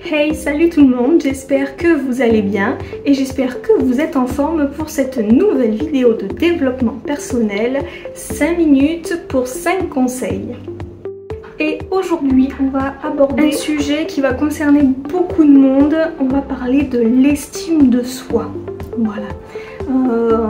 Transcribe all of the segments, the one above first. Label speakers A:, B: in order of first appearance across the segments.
A: Hey, salut tout le monde, j'espère que vous allez bien et j'espère que vous êtes en forme pour cette nouvelle vidéo de développement personnel, 5 minutes pour 5 conseils. Et aujourd'hui, on va aborder un sujet qui va concerner beaucoup de monde, on va parler de l'estime de soi. Voilà.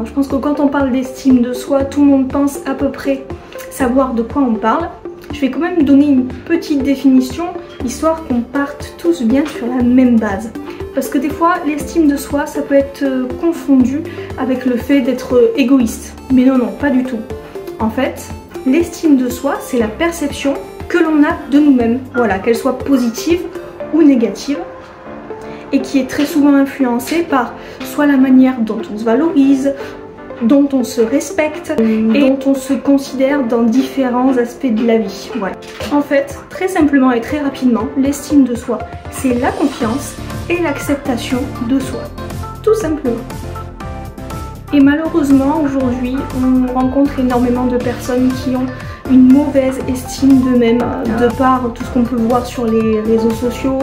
A: Je pense que quand on parle d'estime de soi, tout le monde pense à peu près savoir de quoi on parle. Je vais quand même donner une petite définition, histoire qu'on parte tous bien sur la même base. Parce que des fois, l'estime de soi, ça peut être confondu avec le fait d'être égoïste. Mais non, non, pas du tout. En fait, l'estime de soi, c'est la perception que l'on a de nous-mêmes. Voilà, qu'elle soit positive ou négative. Et qui est très souvent influencée par soit la manière dont on se valorise, dont on se respecte et dont on se considère dans différents aspects de la vie. Voilà. En fait, très simplement et très rapidement, l'estime de soi, c'est la confiance et l'acceptation de soi. Tout simplement. Et malheureusement, aujourd'hui, on rencontre énormément de personnes qui ont une mauvaise estime d'eux-mêmes, de par tout ce qu'on peut voir sur les réseaux sociaux.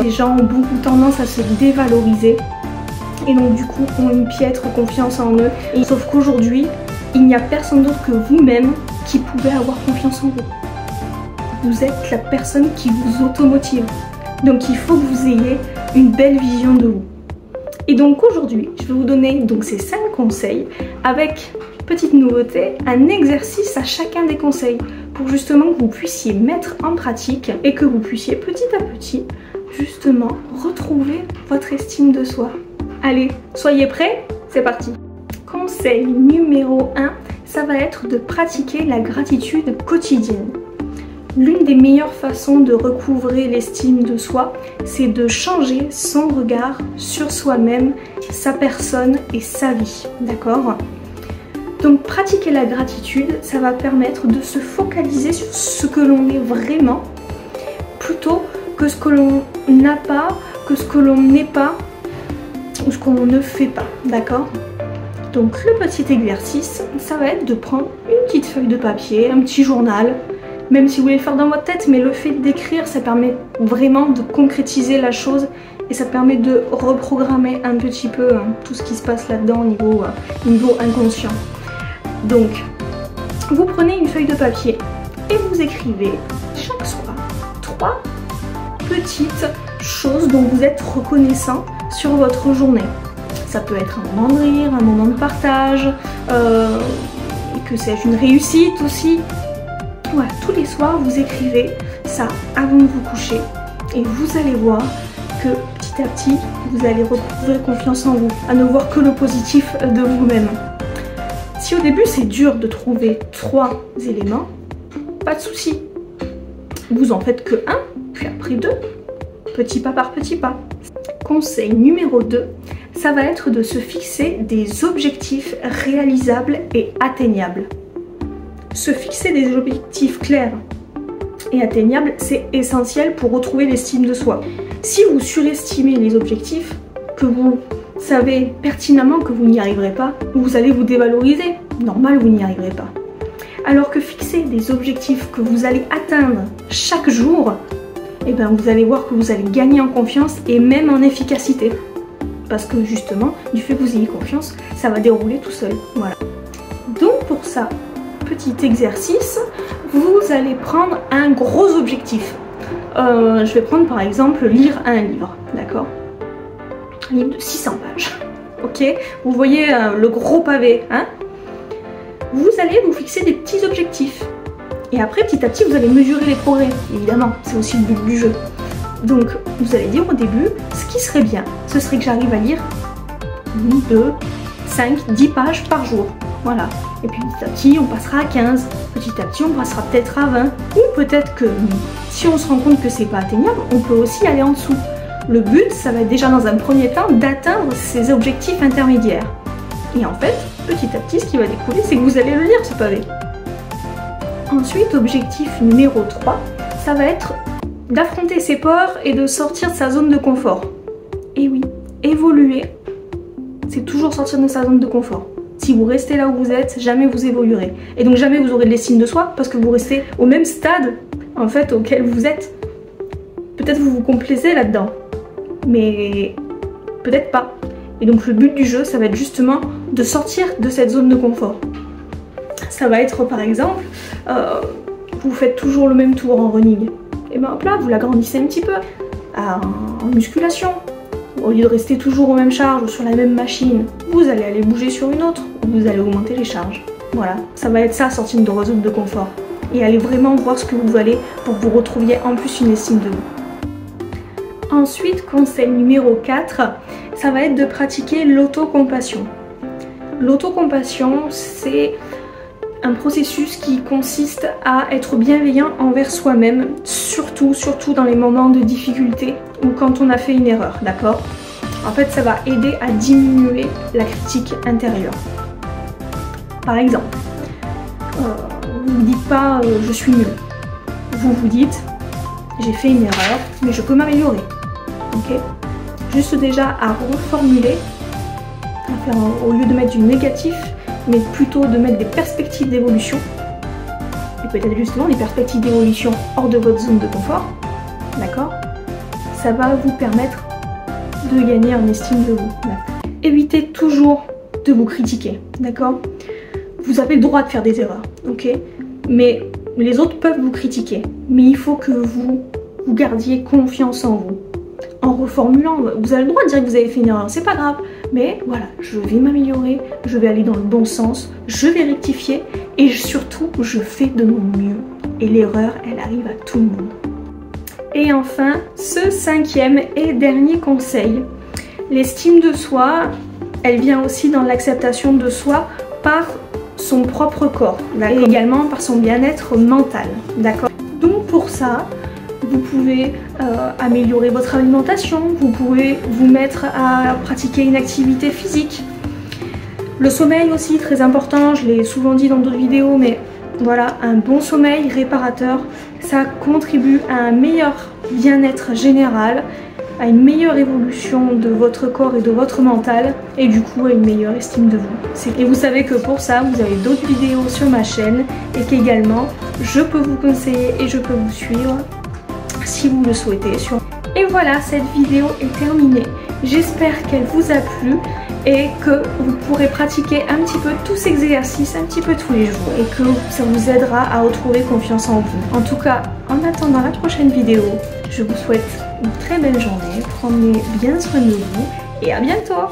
A: Les gens ont beaucoup tendance à se dévaloriser. Et donc du coup ont une piètre confiance en eux. Et sauf qu'aujourd'hui, il n'y a personne d'autre que vous-même qui pouvait avoir confiance en vous. Vous êtes la personne qui vous automotive. Donc il faut que vous ayez une belle vision de vous. Et donc aujourd'hui, je vais vous donner donc ces 5 conseils avec, petite nouveauté, un exercice à chacun des conseils pour justement que vous puissiez mettre en pratique et que vous puissiez petit à petit justement retrouver votre estime de soi. Allez, soyez prêts, c'est parti. Conseil numéro 1, ça va être de pratiquer la gratitude quotidienne. L'une des meilleures façons de recouvrer l'estime de soi, c'est de changer son regard sur soi-même, sa personne et sa vie, d'accord? Donc pratiquer la gratitude, ça va permettre de se focaliser sur ce que l'on est vraiment, plutôt que ce que l'on n'a pas, que ce que l'on n'est pas, ou ce qu'on ne fait pas, d'accord? Donc le petit exercice, ça va être de prendre une petite feuille de papier, un petit journal, même si vous voulez le faire dans votre tête, mais le fait d'écrire, ça permet vraiment de concrétiser la chose et ça permet de reprogrammer un petit peu tout ce qui se passe là-dedans au niveau inconscient. Donc, vous prenez une feuille de papier et vous écrivez chaque soir 3 petites choses dont vous êtes reconnaissant sur votre journée. Ça peut être un moment de rire, un moment de partage, que sais-je, une réussite aussi. Voilà, tous les soirs vous écrivez ça avant de vous coucher et vous allez voir que petit à petit vous allez retrouver confiance en vous, à ne voir que le positif de vous-même. Si au début c'est dur de trouver 3 éléments, pas de souci. Vous en faites que 1, puis après 2, petit pas par petit pas. Conseil numéro 2, ça va être de se fixer des objectifs réalisables et atteignables. Se fixer des objectifs clairs et atteignables, c'est essentiel pour retrouver l'estime de soi. Si vous surestimez les objectifs, que vous savez pertinemment que vous n'y arriverez pas, vous allez vous dévaloriser. Normal, vous n'y arriverez pas. Alors que fixer des objectifs que vous allez atteindre chaque jour, et bien vous allez voir que vous allez gagner en confiance et même en efficacité. Parce que justement, du fait que vous ayez confiance, ça va dérouler tout seul. Voilà. Donc pour ça, petit exercice, vous allez prendre un gros objectif. Je vais prendre par exemple lire un livre, d'accord? Un livre de 600 pages. Ok? Vous voyez le gros pavé, hein? Vous allez vous fixer des petits objectifs. Et après, petit à petit, vous allez mesurer les progrès. Évidemment, c'est aussi le but du jeu. Donc, vous allez dire au début, ce qui serait bien, ce serait que j'arrive à lire 1, 2, 5, 10 pages par jour. Voilà. Et puis petit à petit, on passera à 15. Petit à petit, on passera peut-être à 20. Ou peut-être que, si on se rend compte que c'est pas atteignable, on peut aussi aller en dessous. Le but, ça va être déjà dans un premier temps d'atteindre ces objectifs intermédiaires. Et en fait, petit à petit, ce qui va découler, c'est que vous allez le lire, ce pavé. Ensuite, objectif numéro 3, ça va être d'affronter ses peurs et de sortir de sa zone de confort. Et oui, évoluer, c'est toujours sortir de sa zone de confort. Si vous restez là où vous êtes, jamais vous évoluerez. Et donc jamais vous aurez de l'estime de soi parce que vous restez au même stade en fait auquel vous êtes. Peut-être vous vous complaisez là-dedans. mais peut-être pas. Et donc le but du jeu, ça va être justement de sortir de cette zone de confort. Ça va être par exemple, vous faites toujours le même tour en running. Et bien hop là, vous l'agrandissez un petit peu en musculation. Au lieu de rester toujours aux mêmes charges ou sur la même machine, vous allez aller bouger sur une autre, ou vous allez augmenter les charges. Voilà, ça va être ça, sortir de votre zone de confort. Et allez vraiment voir ce que vous valez pour que vous retrouviez en plus une estime de vous. Ensuite, conseil numéro 4, ça va être de pratiquer l'autocompassion. L'autocompassion, c'est un processus qui consiste à être bienveillant envers soi-même, surtout dans les moments de difficulté ou quand on a fait une erreur, d'accord? En fait, ça va aider à diminuer la critique intérieure. Par exemple, vous ne dites pas je suis nul. Vous vous dites j'ai fait une erreur, mais je peux m'améliorer. Ok? Juste déjà à reformuler, à faire, au lieu de mettre du négatif, mais plutôt de mettre des perspectives d'évolution. Et peut-être justement des perspectives d'évolution hors de votre zone de confort. D'accord? Ça va vous permettre de gagner en estime de vous. Évitez toujours de vous critiquer. D'accord? Vous avez le droit de faire des erreurs. Ok? Mais les autres peuvent vous critiquer. Mais il faut que vous gardiez confiance en vous. En reformulant, vous avez le droit de dire que vous avez fait une erreur, c'est pas grave, mais voilà, je vais m'améliorer, je vais aller dans le bon sens, je vais rectifier et surtout, je fais de mon mieux. Et l'erreur, elle arrive à tout le monde. Et enfin, ce 5e et dernier conseil, l'estime de soi, elle vient aussi dans l'acceptation de soi par son propre corps, et également par son bien-être mental, d'accord? Donc pour ça, vous pouvez améliorer votre alimentation, vous pouvez vous mettre à pratiquer une activité physique. Le sommeil aussi, très important, je l'ai souvent dit dans d'autres vidéos, mais voilà, un bon sommeil réparateur, ça contribue à un meilleur bien-être général, à une meilleure évolution de votre corps et de votre mental, et du coup à une meilleure estime de vous. Et vous savez que pour ça, vous avez d'autres vidéos sur ma chaîne, et qu'également, je peux vous conseiller et je peux vous suivre si vous le souhaitez. Et voilà, cette vidéo est terminée. J'espère qu'elle vous a plu et que vous pourrez pratiquer un petit peu tous ces exercices, un petit peu tous les jours, et que ça vous aidera à retrouver confiance en vous. En tout cas, en attendant la prochaine vidéo, je vous souhaite une très belle journée, prenez bien soin de vous et à bientôt!